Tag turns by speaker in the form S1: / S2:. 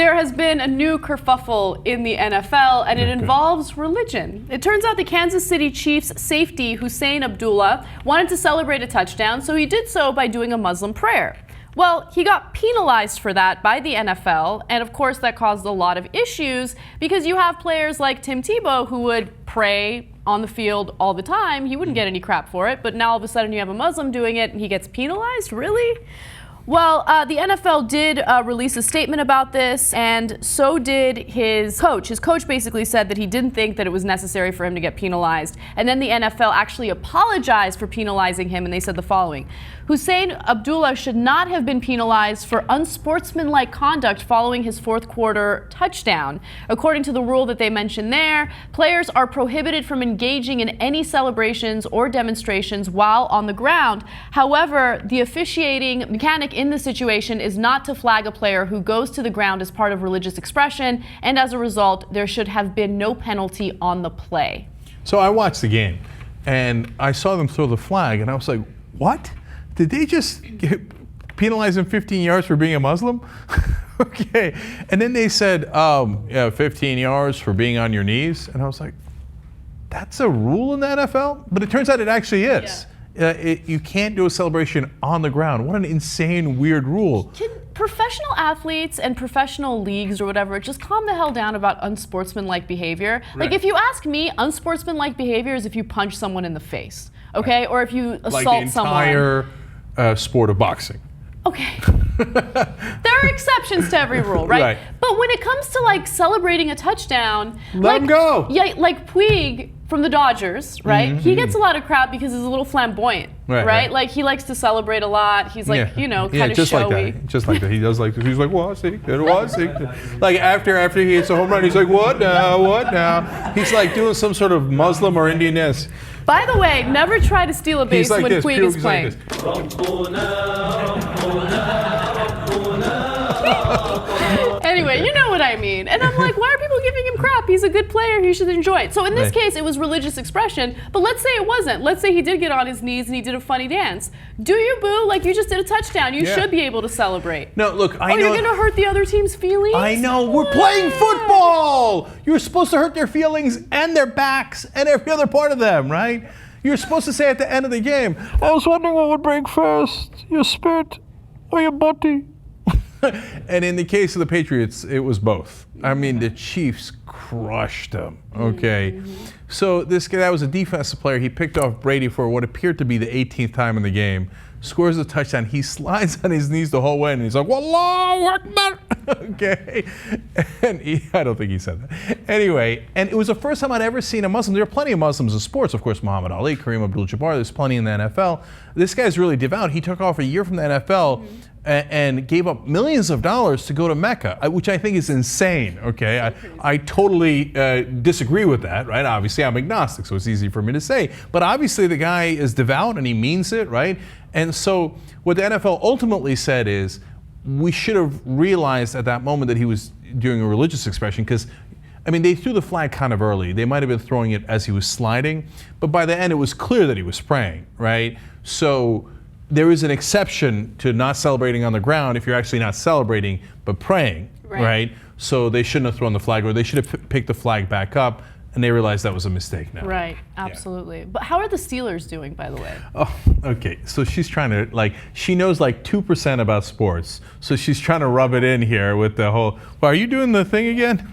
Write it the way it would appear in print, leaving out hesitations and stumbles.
S1: There has been a new kerfuffle in the NFL, and it involves religion. It turns out the Kansas City Chiefs safety, Husain Abdullah, wanted to celebrate a touchdown, so he did so by doing a Muslim prayer. Well, he got penalized for that by the NFL, and of course that caused a lot of issues because you have players like Tim Tebow who would pray on the field all the time. He wouldn't get any crap for it, but now all of a sudden you have a Muslim doing it and he gets penalized? Really? Well, the NFL did release a statement about this, and so did his coach. His coach basically said that he didn't think that it was necessary for him to get penalized. And then the NFL actually apologized for penalizing him, and they said the following. Husain Abdullah should not have been penalized for unsportsmanlike conduct following his fourth quarter touchdown. According to the rule that they mentioned there, players are prohibited from engaging in any celebrations or demonstrations while on the ground. However, the officiating mechanic in the situation is not to flag a player who goes to the ground as part of religious expression, and as a result, there should have been no penalty on the play.
S2: So I watched the game, and I saw them throw the flag, and I was like, what? Did they just penalize him 15 yards for being a Muslim? Okay. And then they said, 15 yards for being on your knees. And I was like, that's a rule in the NFL? But it turns out it actually is. Yeah. You can't do a celebration on the ground. What an insane, weird rule.
S1: Can professional athletes and professional leagues or whatever just calm the hell down about unsportsmanlike behavior? Right. Like, if you ask me, unsportsmanlike behavior is if you punch someone in the face, okay? Right. Or if you assault someone.
S2: Like the entire sport of boxing.
S1: Okay. There are exceptions to every rule, right? But when it comes to like celebrating a touchdown,
S2: let him go.
S1: Yeah, like Puig from the Dodgers, right? He gets a lot of crap because he's a little flamboyant, right? Like he likes to celebrate a lot. He's like, kind of showy.
S2: Just like that. He does like that. He's like, was he? Like after he hits a home run, he's like, what now? He's like doing some sort of Muslim or Indian dance.
S1: By the way, never try to steal a base
S2: like
S1: when Puig is playing. Anyway, you know what I mean. And I'm like, why are people giving him crap? He's a good player. He should enjoy it. So in this case, it was religious expression. But let's say it wasn't. Let's say he did get on his knees and he did a funny dance. Do you boo? Like, you just did a touchdown. You should be able to celebrate.
S2: No, look, I know.
S1: You're going to hurt the other team's feelings?
S2: I know. We're playing football. You're supposed to hurt their feelings and their backs and every other part of them, right? You're supposed to say at the end of the game, I was wondering what would break first, your spirit or your body. And in the case of the Patriots, it was both. I mean, the Chiefs crushed them, okay? So this guy, that was a defensive player. He picked off Brady for what appeared to be the 18th time in the game, scores a touchdown. He slides on his knees the whole way, and he's like, Wallahu Akbar, okay? And I don't think he said that. Anyway, and it was the first time I'd ever seen a Muslim. There are plenty of Muslims in sports, of course, Muhammad Ali, Kareem Abdul-Jabbar, there's plenty in the NFL. This guy's really devout. He took off a year from the NFL and gave up millions of dollars to go to Mecca, which I think is insane, okay? I totally disagree with that, right? Obviously, I'm agnostic, so it's easy for me to say. But obviously, the guy is devout and he means it, right? And so what the NFL ultimately said is, we should have realized at that moment that he was doing a religious expression, because I mean, they threw the flag kind of early. They might have been throwing it as he was sliding, but by the end, it was clear that he was praying, right? So there is an exception to not celebrating on the ground if you're actually not celebrating, but praying, right? So they shouldn't have thrown the flag, or they should have picked the flag back up, and they realized that was a mistake now.
S1: Right, absolutely. Yeah. But how are the Steelers doing, by the way?
S2: Oh, okay. So she's trying to, like, she knows like 2% about sports, so she's trying to rub it in here with the whole, well, are you doing the thing again?